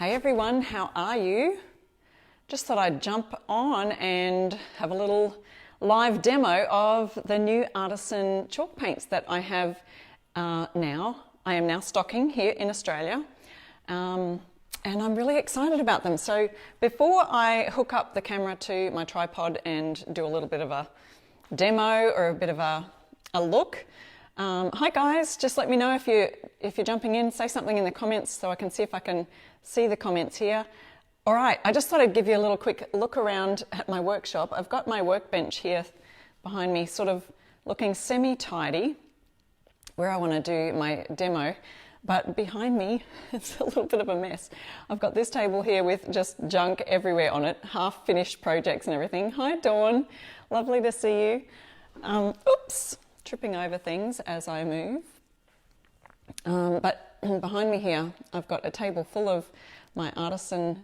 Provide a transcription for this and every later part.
Hey everyone, how are you? Just thought I'd jump on and have a little live demo of the new Artisan chalk paints that I have now. I am now stocking here in Australia, and I'm really excited about them. So before I hook up the camera to my tripod and do a little bit of a demo or a bit of a look, hi guys, just let me know if you're jumping in. Say something in the comments so I can see if I can see the comments here. All right, I just thought I'd give you a little quick look around at my workshop. I've got my workbench here behind me, sort of looking semi-tidy where I want to do my demo, but behind me it's a little bit of a mess. I've got this table here with just junk everywhere on it, half-finished projects and everything. Hi Dawn, lovely to see you. Oops, tripping over things as I move. But behind me here, I've got a table full of my Artisan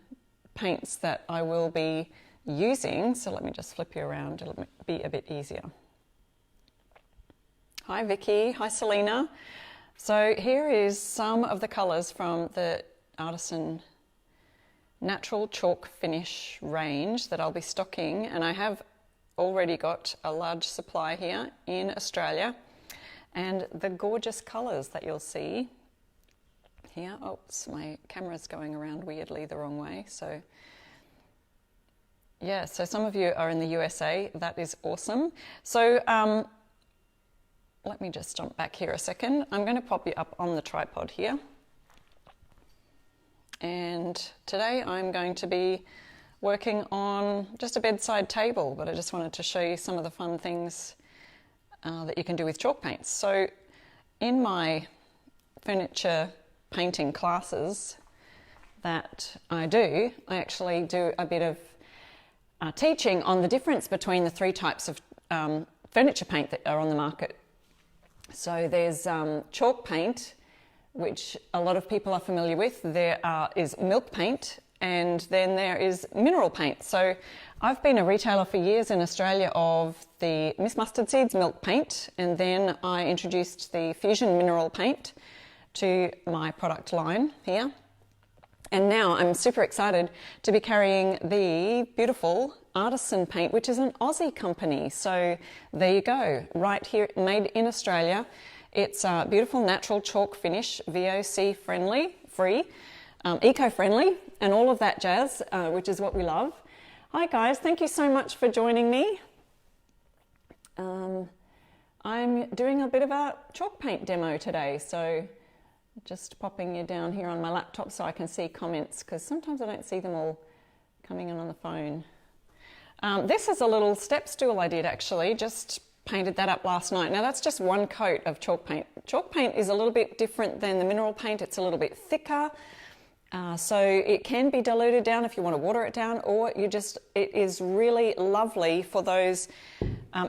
paints that I will be using. So let me just flip you around, it'll be a bit easier. Hi Vicky, hi Selena. So here is some of the colours from the Artisan Natural Chalk Finish range that I'll be stocking, and I have already got a large supply here in Australia, and the gorgeous colours that you'll see here. Oops, my camera's going around weirdly the wrong way. So yeah, so some of you are in the USA, that is awesome. So let me just jump back here a second. I'm going to pop you up on the tripod here, and today I'm going to be working on just a bedside table, but I just wanted to show you some of the fun things that you can do with chalk paints. So in my furniture painting classes that I actually do a bit of teaching on the difference between the three types of furniture paint that are on the market. So there's chalk paint, which a lot of people are familiar with. There is milk paint, and then there is mineral paint. So I've been a retailer for years in Australia of the Miss Mustard Seeds milk paint, and then I introduced the Fusion mineral paint to my product line here. And now I'm super excited to be carrying the beautiful Artisan paint, which is an Aussie company. So there you go, right here, made in Australia. It's a beautiful natural chalk finish, VOC friendly, free, eco-friendly, and all of that jazz, which is what we love. Hi guys, thank you so much for joining me. I'm doing a bit of a chalk paint demo today, so just popping you down here on my laptop so I can see comments, because sometimes I don't see them all coming in on the phone. This is a little step stool I did actually, just painted that up last night. Now that's just one coat of chalk paint. Chalk paint is a little bit different than the mineral paint. It's a little bit thicker, so it can be diluted down if you want to water it down, or it is really lovely for those,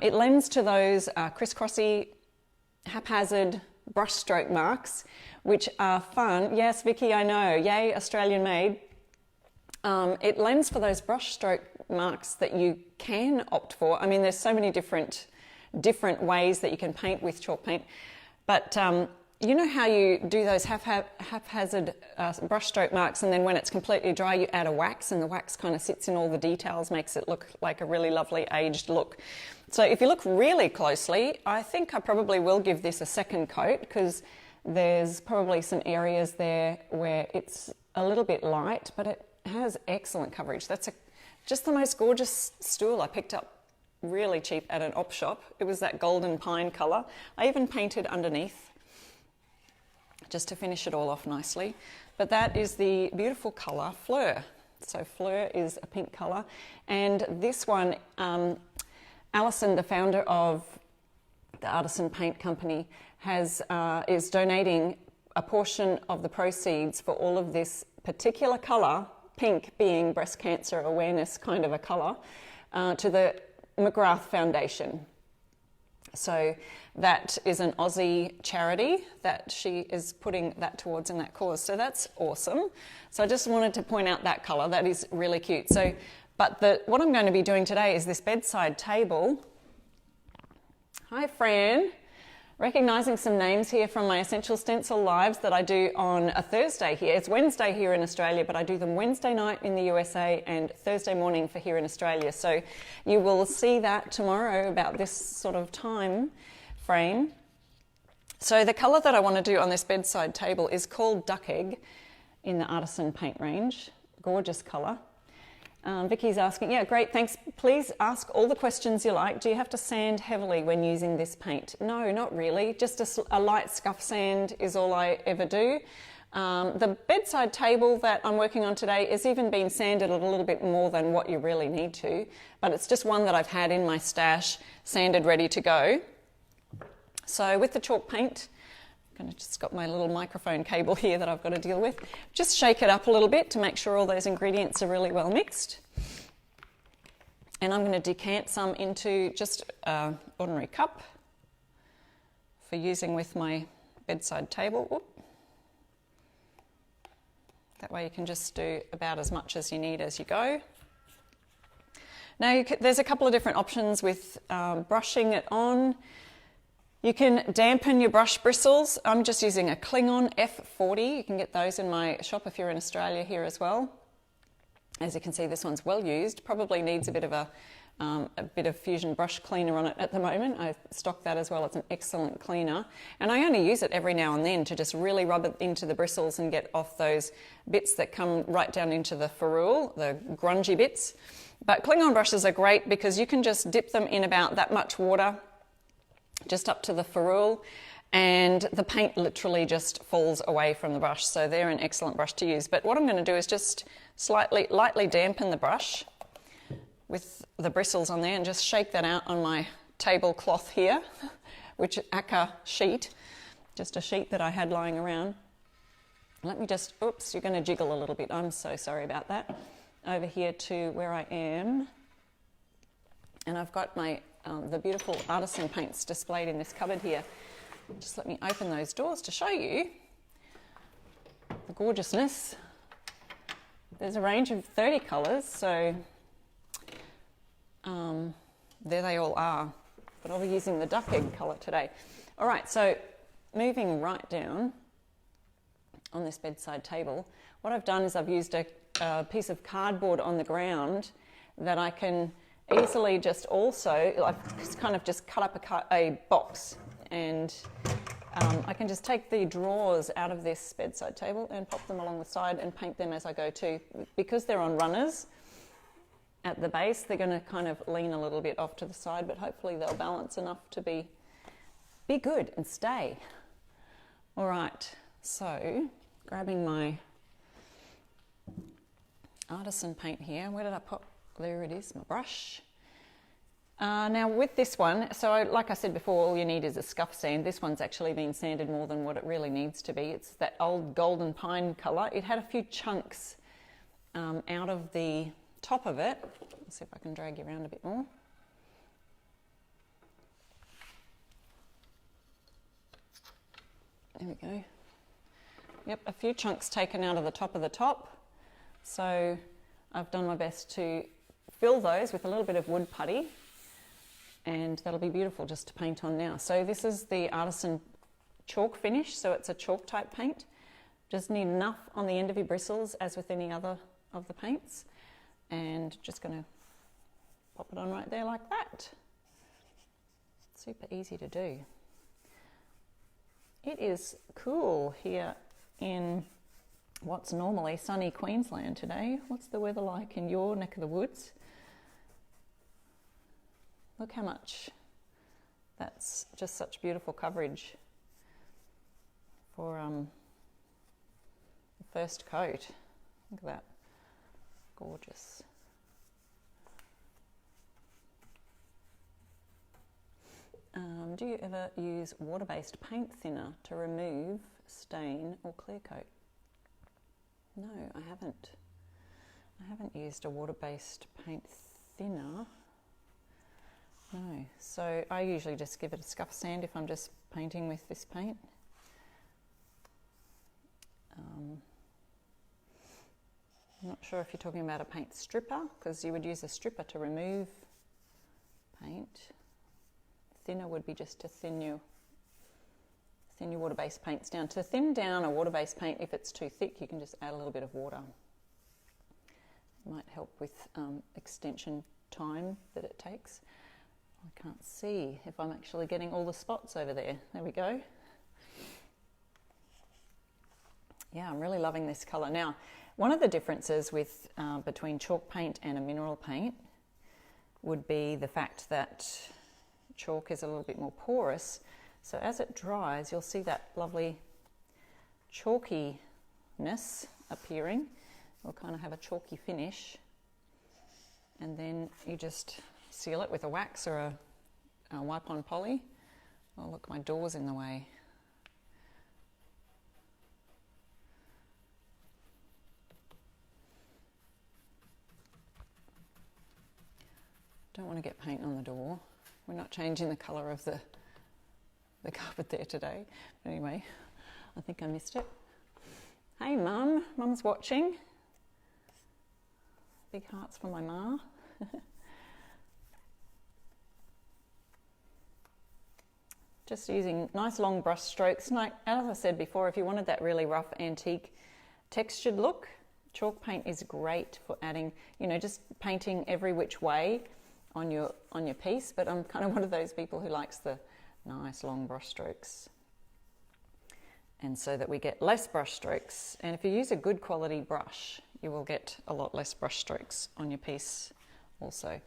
it lends to those crisscrossy, haphazard brush stroke marks, which are fun. Yes, Vicky, I know, yay, Australian made. It lends for those brush stroke marks that you can opt for. I mean, there's so many different ways that you can paint with chalk paint, but you know how you do those haphazard brush stroke marks, and then when it's completely dry you add a wax, and the wax kind of sits in all the details, makes it look like a really lovely aged look. So if you look really closely, I think I probably will give this a second coat, because there's probably some areas there where it's a little bit light, but it has excellent coverage. That's just the most gorgeous stool I picked up really cheap at an op shop. It was that golden pine colour. I even painted underneath just to finish it all off nicely. But that is the beautiful colour Fleur. So Fleur is a pink colour, and this one, Alison, the founder of the Artisan Paint Company, is donating a portion of the proceeds for all of this particular colour, pink being breast cancer awareness kind of a colour, to the McGrath Foundation. So that is an Aussie charity that she is putting that towards in that cause. So that's awesome. So I just wanted to point out that colour. That is really cute. So, but what I'm going to be doing today is this bedside table. Hi, Fran. Recognising some names here from my Essential Stencil lives that I do on a Thursday here. It's Wednesday here in Australia, but I do them Wednesday night in the USA and Thursday morning for here in Australia. So you will see that tomorrow about this sort of time frame. So the colour that I want to do on this bedside table is called Duck Egg in the Artisan paint range. Gorgeous colour. Vicky's asking, yeah, great, thanks. Please ask all the questions you like. Do you have to sand heavily when using this paint? No, not really. Just a light scuff sand is all I ever do. The bedside table that I'm working on today has even been sanded a little bit more than what you really need to, but it's just one that I've had in my stash, sanded, ready to go. So with the chalk paint, I've just got my little microphone cable here that I've got to deal with. Just shake it up a little bit to make sure all those ingredients are really well mixed. And I'm going to decant some into just an ordinary cup for using with my bedside table. Oop. That way you can just do about as much as you need as you go. Now there's a couple of different options with brushing it on. You can dampen your brush bristles. I'm just using a Klingon F40. You can get those in my shop if you're in Australia here as well. As you can see, this one's well used. Probably needs a bit of Fusion brush cleaner on it at the moment. I stock that as well. It's an excellent cleaner. And I only use it every now and then to just really rub it into the bristles and get off those bits that come right down into the ferrule, the grungy bits. But Klingon brushes are great because you can just dip them in about that much water, just up to the ferrule, and the paint literally just falls away from the brush. So they're an excellent brush to use. But what I'm going to do is just lightly dampen the brush with the bristles on there and just shake that out on my tablecloth here, which is Aka sheet, just a sheet that I had lying around. Let me just, oops, you're going to jiggle a little bit. I'm so sorry about that. Over here to where I am. And I've got my the beautiful artisan paints displayed in this cupboard here. Just let me open those doors to show you the gorgeousness. There's a range of 30 colours, so there they all are. But I'll be using the duck egg colour today. All right, so moving right down on this bedside table, what I've done is I've used a piece of cardboard on the ground that I can easily just also, I've kind of just cut up a box, and I can just take the drawers out of this bedside table and pop them along the side and paint them as I go too. Because they're on runners at the base, they're going to kind of lean a little bit off to the side, but hopefully they'll balance enough to be good and stay. All right, so grabbing my artisan paint here. Where did I put? There it is, my brush. Now with this one, so like I said before, all you need is a scuff sand. This one's actually been sanded more than what it really needs to be. It's that old golden pine colour. It had a few chunks out of the top of it. Let's see if I can drag you around a bit more. There we go. Yep, a few chunks taken out of the top of the top. So I've done my best to fill those with a little bit of wood putty, and that'll be beautiful just to paint on now. So this is the Artisan Chalk Finish, so it's a chalk type paint. Just need enough on the end of your bristles as with any other of the paints, and just going to pop it on right there like that. Super easy to do. It is cool here in what's normally sunny Queensland today. What's the weather like in your neck of the woods? Look how much, that's just such beautiful coverage for the first coat. Look at that, gorgeous. Do you ever use water-based paint thinner to remove stain or clear coat? No, I haven't. I haven't used a water-based paint thinner. No, so I usually just give it a scuff sand if I'm just painting with this paint. I'm not sure if you're talking about a paint stripper, because you would use a stripper to remove paint. Thinner would be just to thin your thin your water-based paints down. To thin down a water-based paint, if it's too thick, you can just add a little bit of water. It might help with extension time that it takes. I can't see if I'm actually getting all the spots over there. There we go. Yeah, I'm really loving this colour. Now, one of the differences with between chalk paint and a mineral paint would be the fact that chalk is a little bit more porous. So as it dries, you'll see that lovely chalkiness appearing. It'll kind of have a chalky finish. And then you just seal it with a wax or a wipe-on poly. Oh, look, my door's in the way. Don't want to get paint on the door. We're not changing the colour of the carpet there today. But anyway, I think I missed it. Hey Mum, Mum's watching. Big hearts for my ma. Just using nice long brush strokes. Like, as I said before, if you wanted that really rough antique textured look, chalk paint is great for adding, you know, just painting every which way on your piece. But I'm kind of one of those people who likes the nice long brush strokes, and so that we get less brush strokes. And if you use a good quality brush, you will get a lot less brush strokes on your piece also.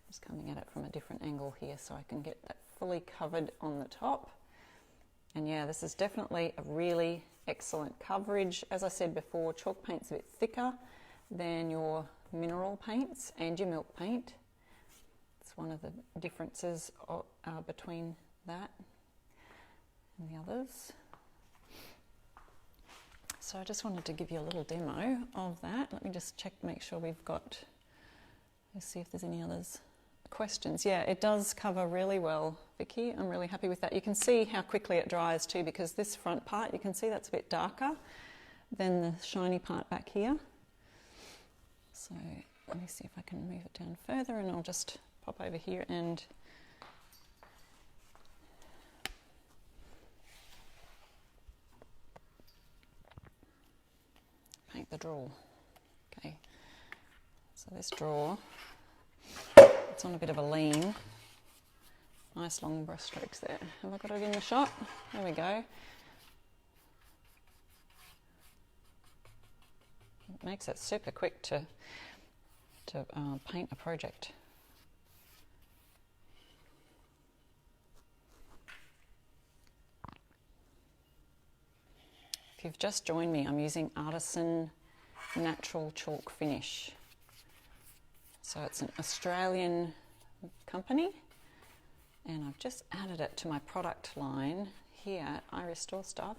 Just coming at it from a different angle here so I can get that fully covered on the top. And yeah, this is definitely a really excellent coverage. As I said before, chalk paint's a bit thicker than your mineral paints and your milk paint. It's one of the differences between that and the others. So I just wanted to give you a little demo of that. Let me just check, make sure we've got, let's see if there's any others. Questions. Yeah, it does cover really well, Vicky. I'm really happy with that. You can see how quickly it dries too, because this front part, you can see that's a bit darker than the shiny part back here. So let me see if I can move it down further, and I'll just pop over here and paint the drawer. Okay, so this drawer, it's on a bit of a lean. Nice long brush strokes there. Have I got it in the shot? There we go. It makes it super quick to paint a project. If you've just joined me, I'm using Artisan Natural Chalk Finish. So it's an Australian company, and I've just added it to my product line here at I Restore Stuff.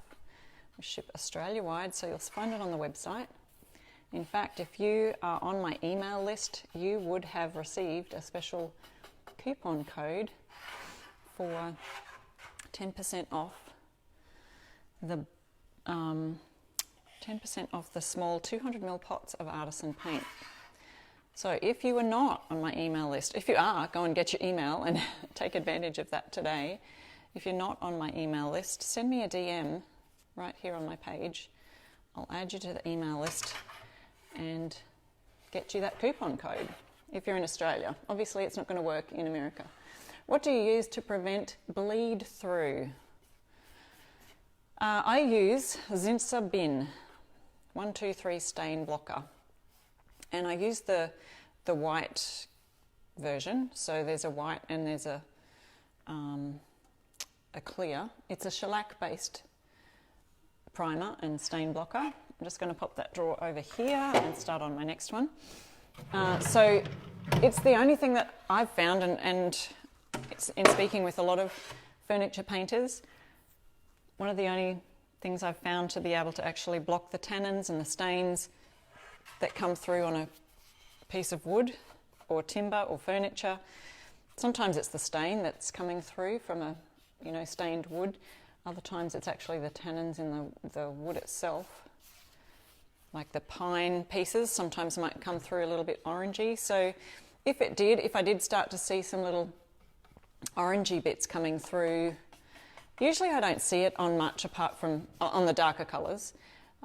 We ship Australia-wide, so you'll find it on the website. In fact, if you are on my email list, you would have received a special coupon code for 10% off the 10% off the small 200ml pots of Artisan paint. So if you are not on my email list, if you are, go and get your email and take advantage of that today. If you're not on my email list, send me a DM right here on my page. I'll add you to the email list and get you that coupon code if you're in Australia. Obviously, it's not going to work in America. What do you use to prevent bleed through? I use Zinsser Bin 123 stain blocker, and I use the white version. So there's a white and there's a clear. It's a shellac based primer and stain blocker. I'm just going to pop that drawer over here and start on my next one. So it's the only thing that I've found, and it's in speaking with a lot of furniture painters, one of the only things I've found to be able to actually block the tannins and the stains that come through on a piece of wood or timber or furniture. Sometimes it's the stain that's coming through from a stained wood. Other times it's actually the tannins in the wood itself. Like the pine pieces sometimes might come through a little bit orangey. So if I did start to see some little orangey bits coming through Usually I don't see it on much apart from on the darker colours.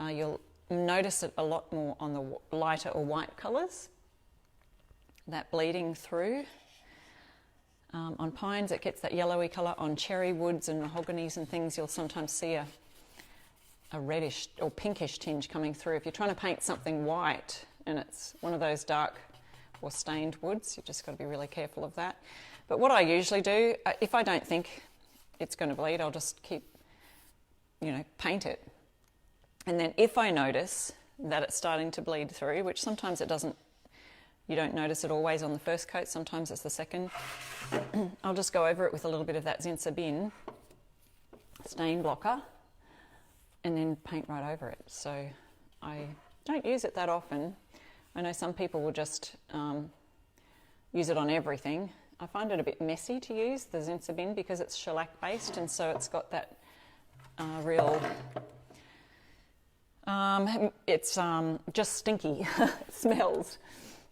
You'll notice it a lot more on the lighter or white colours, that bleeding through. On pines it gets that yellowy colour. On cherry woods and mahoganies and things you'll sometimes see a reddish or pinkish tinge coming through. If you're trying to paint something white and it's one of those dark or stained woods, you've just got to be really careful of that. But what I usually do, if I don't think it's going to bleed, I'll just keep, paint it. And then if I notice that it's starting to bleed through, which sometimes it doesn't, you don't notice it always on the first coat, sometimes it's the second, I'll just go over it with a little bit of that Zinsser bin stain blocker and then paint right over it. So I don't use it that often. I know some people will just use it on everything. I find it a bit messy to use, the Zinsser bin, because it's shellac based, and so it's got that real... it's just stinky. It smells.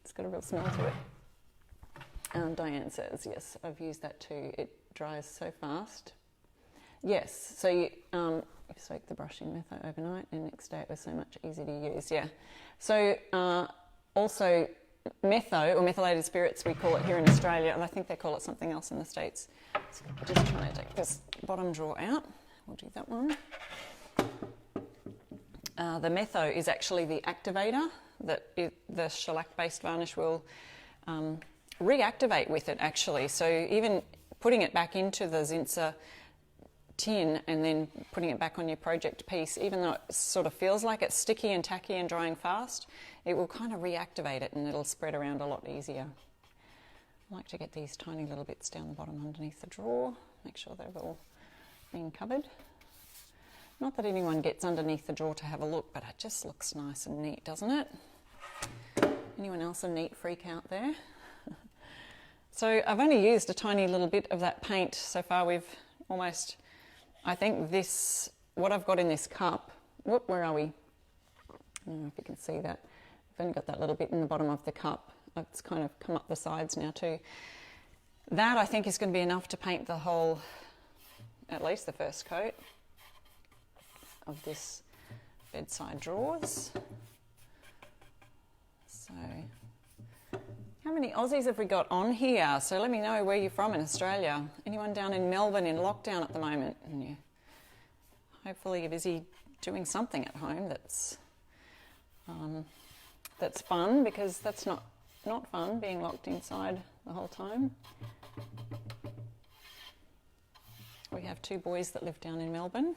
It's got a real smell to it. Diane says, yes, I've used that too. It dries so fast. Yes, so you soak the brush in metho overnight and next day it was so much easier to use, yeah. So also metho, or methylated spirits we call it here in Australia, and I think they call it something else in the States. So I'm just trying to take this bottom drawer out. We'll do that one. The metho is actually the activator that the shellac-based varnish will reactivate with it, actually. So even putting it back into the Zinsser tin and then putting it back on your project piece, even though it sort of feels like it's sticky and tacky and drying fast, it will kind of reactivate it and it'll spread around a lot easier. I like to get these tiny little bits down the bottom underneath the drawer, make sure they've all been covered. Not that anyone gets underneath the drawer to have a look, but it just looks nice and neat, doesn't it? Anyone else a neat freak out there? So I've only used a tiny little bit of that paint so far. We've almost, I think this, what I've got in this cup, whoop, where are we? I don't know if you can see that. I've only got that little bit in the bottom of the cup. It's kind of come up the sides now too. That I think is going to be enough to paint the whole, at least the first coat of this bedside drawers. So, how many Aussies have we got on here? So let me know where you're from in Australia. Anyone down in Melbourne in lockdown at the moment? And hopefully you're busy doing something at home that's fun, because that's not fun being locked inside the whole time. We have 2 boys that live down in Melbourne.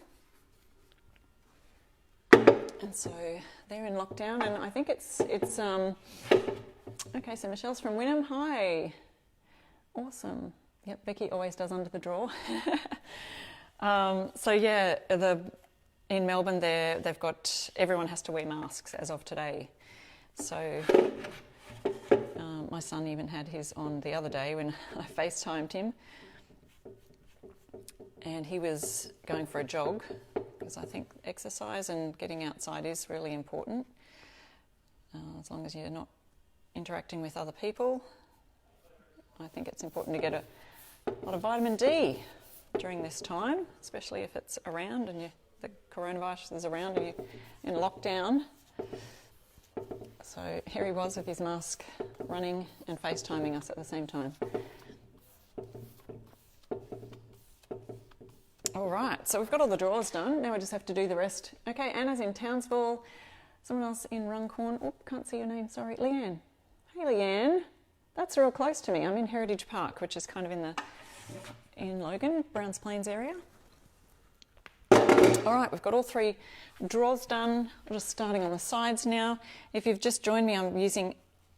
And so they're in lockdown, and I think it's okay, so Michelle's from Wynnum. Hi. Awesome. Yep, Becky always does under the drawer. So yeah, in Melbourne they've got, everyone has to wear masks as of today. So my son even had his on the other day when I FaceTimed him, and he was going for a jog, because I think exercise and getting outside is really important, as long as you're not interacting with other people. I think it's important to get a lot of vitamin D during this time, especially if it's around and the coronavirus is around and you're in lockdown. So here he was with his mask, running and FaceTiming us at the same time. All right, so we've got all the drawers done. Now we just have to do the rest. Okay, Anna's in Townsville. Someone else in Runcorn. Oh, can't see your name, sorry. Leanne. Hey, Leanne. That's real close to me. I'm in Heritage Park, which is kind of in Logan, Browns Plains area. All right, we've got all 3 drawers done. We're just starting on the sides now. If you've just joined me, I'm using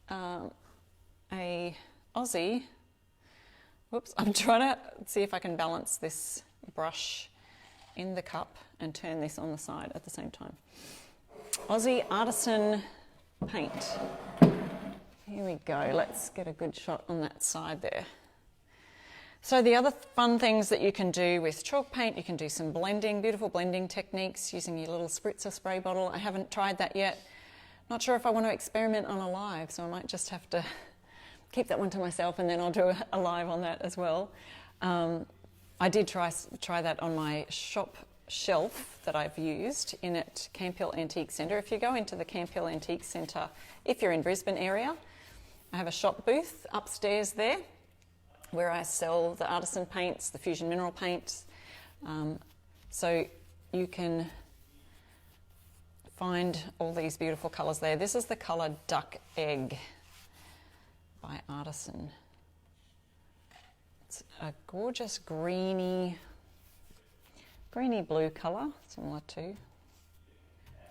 a Aussie. Whoops, I'm trying to see if I can balance this brush in the cup and turn this on the side at the same time. Aussie Artisan paint. Here we go. Let's get a good shot on that side there. So the other fun things that you can do with chalk paint, you can do some blending, beautiful blending techniques using your little spritzer spray bottle. I haven't tried that yet. Not sure if I want to experiment on a live, so I might just have to keep that one to myself and then I'll do a live on that as well. I did try that on my shop shelf that I've used in at Camp Hill Antique Centre. If you go into the Camp Hill Antique Centre, if you're in Brisbane area, I have a shop booth upstairs there where I sell the artisan paints, the fusion mineral paints. So you can find all these beautiful colours there. This is the colour Duck Egg by Artisan. It's a gorgeous greeny blue colour, similar to,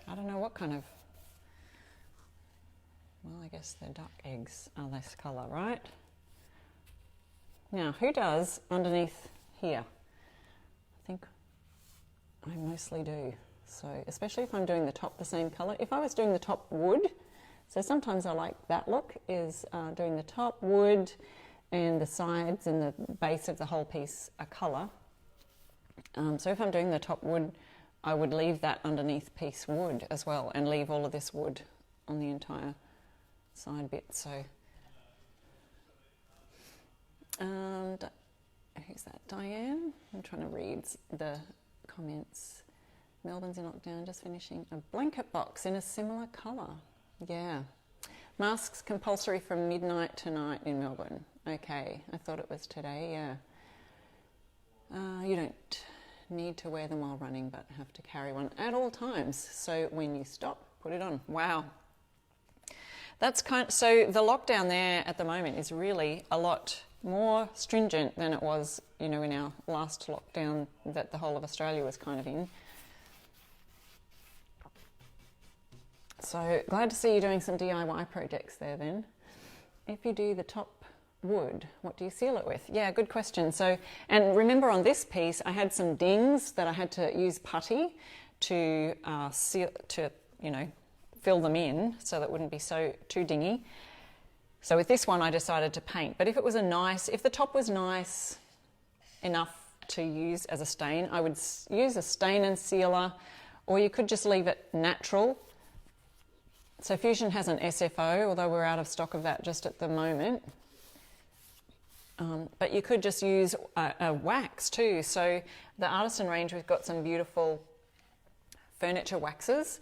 I don't know what kind of, well, I guess the duck eggs are this colour, right? Now, who does underneath here? I think I mostly do. So, especially if I'm doing the top the same colour. If I was doing the top wood, so sometimes I like that look, is doing the top wood and the sides and the base of the whole piece a colour. So if I'm doing the top wood, I would leave that underneath piece wood as well and leave all of this wood on the entire side bit. So, who's that? Diane? I'm trying to read the comments. Melbourne's in lockdown, just finishing a blanket box in a similar colour. Yeah. Masks compulsory from midnight tonight in Melbourne. Okay, I thought it was today, yeah. You don't need to wear them while running, but have to carry one at all times. So when you stop, put it on. Wow. That's so the lockdown there at the moment is really a lot more stringent than it was, you know, in our last lockdown that the whole of Australia was kind of in. So glad to see you doing some DIY projects there then. If you do the top wood, what do you seal it with? Yeah, good question. So, and remember on this piece, I had some dings that I had to use putty to seal, to, you know, fill them in so that it wouldn't be too dingy. So with this one, I decided to paint. But if it was if the top was nice enough to use as a stain, I would use a stain and sealer, or you could just leave it natural. So Fusion has an SFO, although we're out of stock of that just at the moment. But you could just use a wax too. So the Artisan range, we've got some beautiful furniture waxes.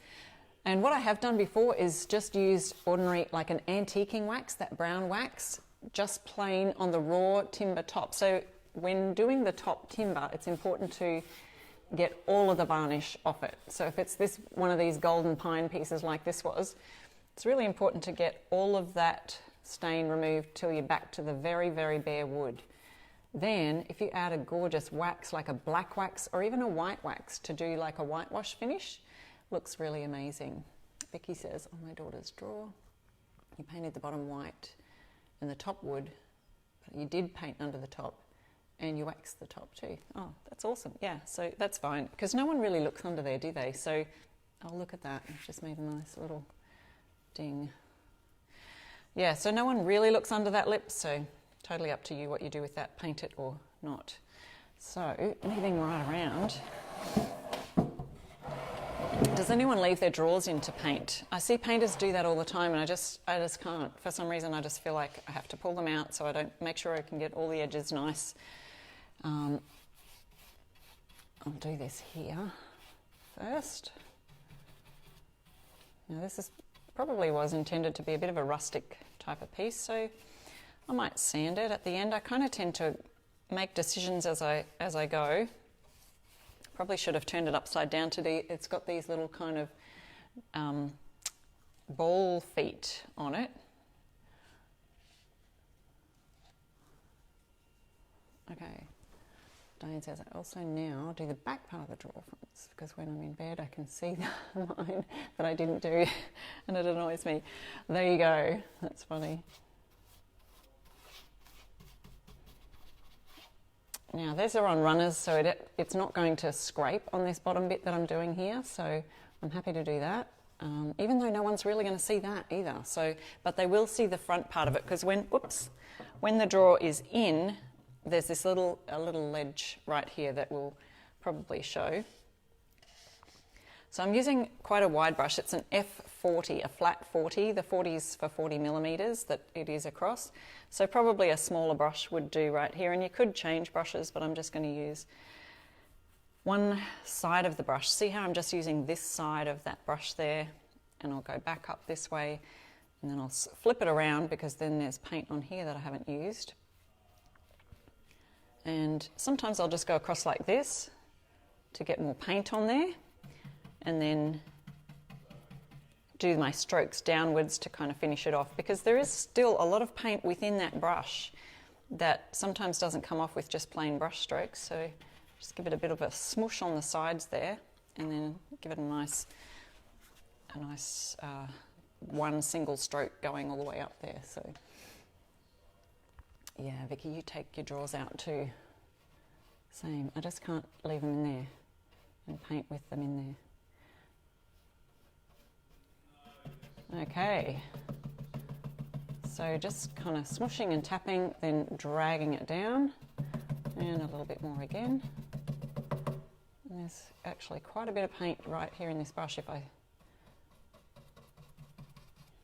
And what I have done before is just used ordinary, like an antiquing wax, that brown wax, just plain on the raw timber top. So when doing the top timber, it's important to get all of the varnish off it. So if it's one of these golden pine pieces like this was, it's really important to get all of that stain removed till you're back to the very, very bare wood. Then if you add a gorgeous wax, like a black wax or even a white wax to do like a whitewash finish, looks really amazing. Vicky says, on my daughter's drawer, you painted the bottom white and the top wood, but you did paint under the top and you waxed the top too. Oh, that's awesome. Yeah, so that's fine, because no one really looks under there, do they? So I'll look at that. I've just made a nice little ding. Yeah, so no one really looks under that lip, so totally up to you what you do with that, paint it or not. So moving right around. Does anyone leave their drawers in to paint? I see painters do that all the time, and I just can't. For some reason, I just feel like I have to pull them out so I don't make sure I can get all the edges nice. I'll do this here first. Now this probably was intended to be a bit of a rustic type of piece, so I might sand it at the end. I kind of tend to make decisions as I go. Probably should have turned it upside down it's got these little kind of ball feet on it. Okay. Diane says, I also now do the back part of the drawer fronts, because when I'm in bed I can see the line that I didn't do and it annoys me. There you go. That's funny. Now these are on runners, so it's not going to scrape on this bottom bit that I'm doing here, so I'm happy to do that, even though no one's really going to see that either. So, but they will see the front part of it, because when the drawer is in, there's this a little ledge right here that will probably show. So I'm using quite a wide brush. It's an 40, a flat 40. The 40 is for 40 millimeters that it is across. So probably a smaller brush would do right here, and you could change brushes, but I'm just going to use one side of the brush. See how I'm just using this side of that brush there, and I'll go back up this way, and then I'll flip it around because then there's paint on here that I haven't used. And sometimes I'll just go across like this to get more paint on there, and then do my strokes downwards to kind of finish it off, because there is still a lot of paint within that brush that sometimes doesn't come off with just plain brush strokes. So just give it a bit of a smoosh on the sides there, and then give it a nice one single stroke going all the way up there. So yeah, Vicky, you take your drawers out too. Same, I just can't leave them in there and paint with them in there. Okay, so just kind of smooshing and tapping, then dragging it down, and a little bit more again. And there's actually quite a bit of paint right here in this brush if I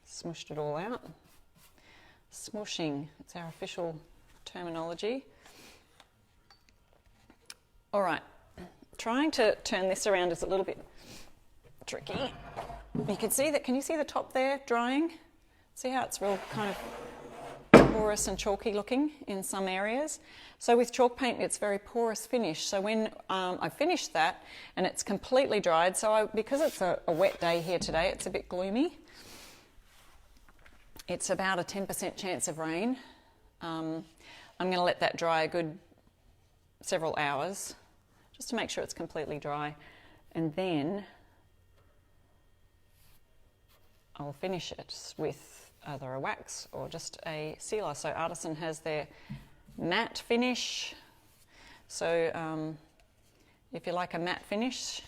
smooshed it all out. Smooshing, it's our official terminology. All right, trying to turn this around is a little bit tricky. You can see that, can you see the top there drying? See how it's real kind of porous and chalky looking in some areas? So with chalk paint, it's very porous finish. So when I finished that and it's completely dried, so because it's a wet day here today, it's a bit gloomy. It's about a 10% chance of rain. I'm going to let that dry a good several hours just to make sure it's completely dry, and then I'll finish it with either a wax or just a sealer. So Artisan has their matte finish. So if you like a matte finish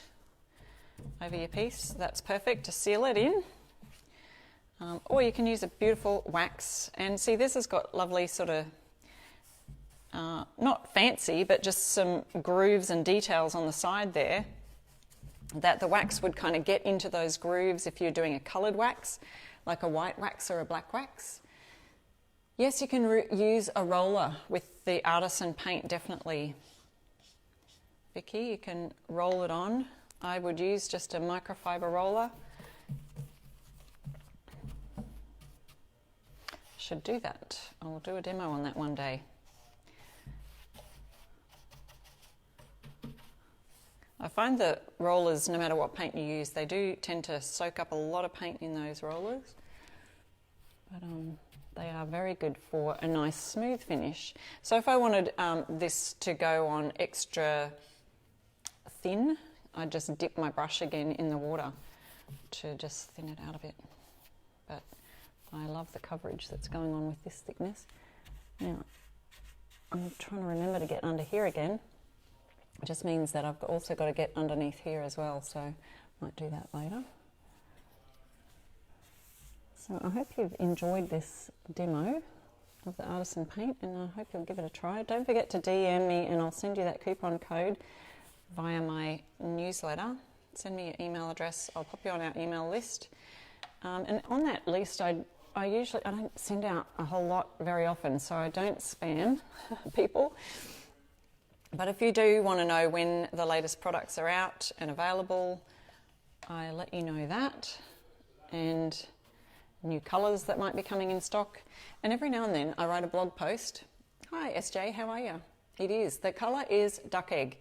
over your piece, that's perfect to seal it in. Or you can use a beautiful wax. And see, this has got lovely sort of, not fancy, but just some grooves and details on the side there, that the wax would kind of get into those grooves if you're doing a coloured wax, like a white wax or a black wax. Yes, you can use a roller with the Artisan paint, definitely. Vicky, you can roll it on. I would use just a microfiber roller. Should do that. I'll do a demo on that one day. I find that rollers, no matter what paint you use, they do tend to soak up a lot of paint in those rollers. But they are very good for a nice smooth finish. So if I wanted this to go on extra thin, I'd just dip my brush again in the water to just thin it out a bit. But I love the coverage that's going on with this thickness. Now, I'm trying to remember to get under here again. It just means that I've also got to get underneath here as well, so I might do that later. So I hope you've enjoyed this demo of the Artisan paint, and I hope you'll give it a try. Don't forget to DM me and I'll send you that coupon code via my newsletter. Send me your email address, I'll pop you on our email list. And on that list, I don't send out a whole lot very often, so I don't spam people. But if you do want to know when the latest products are out and available, I let you know that, and new colours that might be coming in stock. And every now and then I write a blog post. Hi SJ, how are you? It is. The colour is duck egg.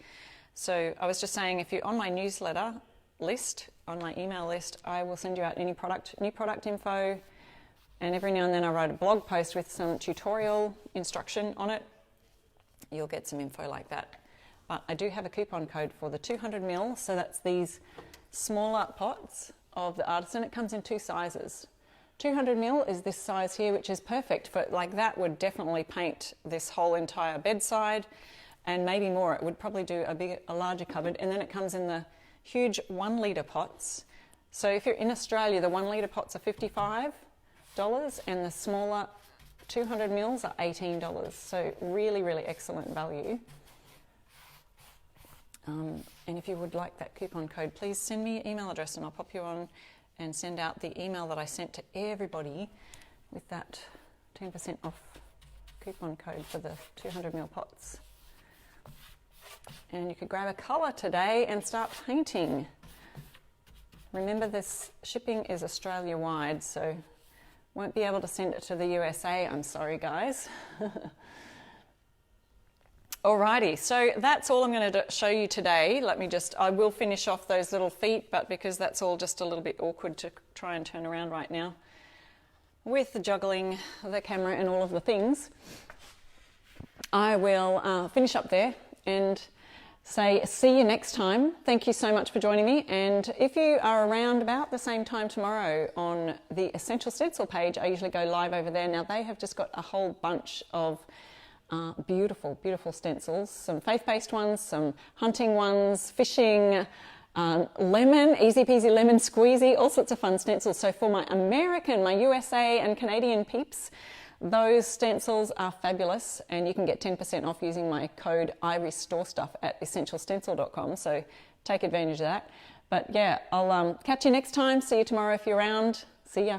So I was just saying, if you're on my newsletter list, on my email list, I will send you out any new product info. And every now and then I write a blog post with some tutorial instruction on it. You'll get some info like that. But I do have a coupon code for the 200ml, so that's these smaller pots of the Artisan. It comes in 2 sizes. 200ml is this size here, which is perfect for, like, that would definitely paint this whole entire bedside and maybe more. It would probably do a larger cupboard. And then it comes in the huge 1 litre pots. So if you're in Australia, the 1 litre pots are $55 and the smaller 200 mils are $18, so really, really excellent value. And if you would like that coupon code, please send me your email address and I'll pop you on and send out the email that I sent to everybody with that 10% off coupon code for the 200ml pots. And you could grab a colour today and start painting. Remember, this shipping is Australia-wide, so won't be able to send it to the USA. I'm sorry, guys. Alrighty, so that's all I'm going to show you today. I will finish off those little feet, but because that's all just a little bit awkward to try and turn around right now with the juggling the camera and all of the things, I will finish up there and say see you next time. Thank you so much for joining me, and if you are around about the same time tomorrow on the Essential Stencil page, I usually go live over there. Now they have just got a whole bunch of beautiful, beautiful stencils, some faith-based ones, some hunting ones, fishing, lemon, easy peasy lemon squeezy, all sorts of fun stencils. So for my American, my USA and Canadian peeps, those stencils are fabulous, and you can get 10% off using my code IRestoreStuff at essentialstencil.com, so take advantage of that. But yeah, I'll catch you next time. See you tomorrow if you're around. See ya.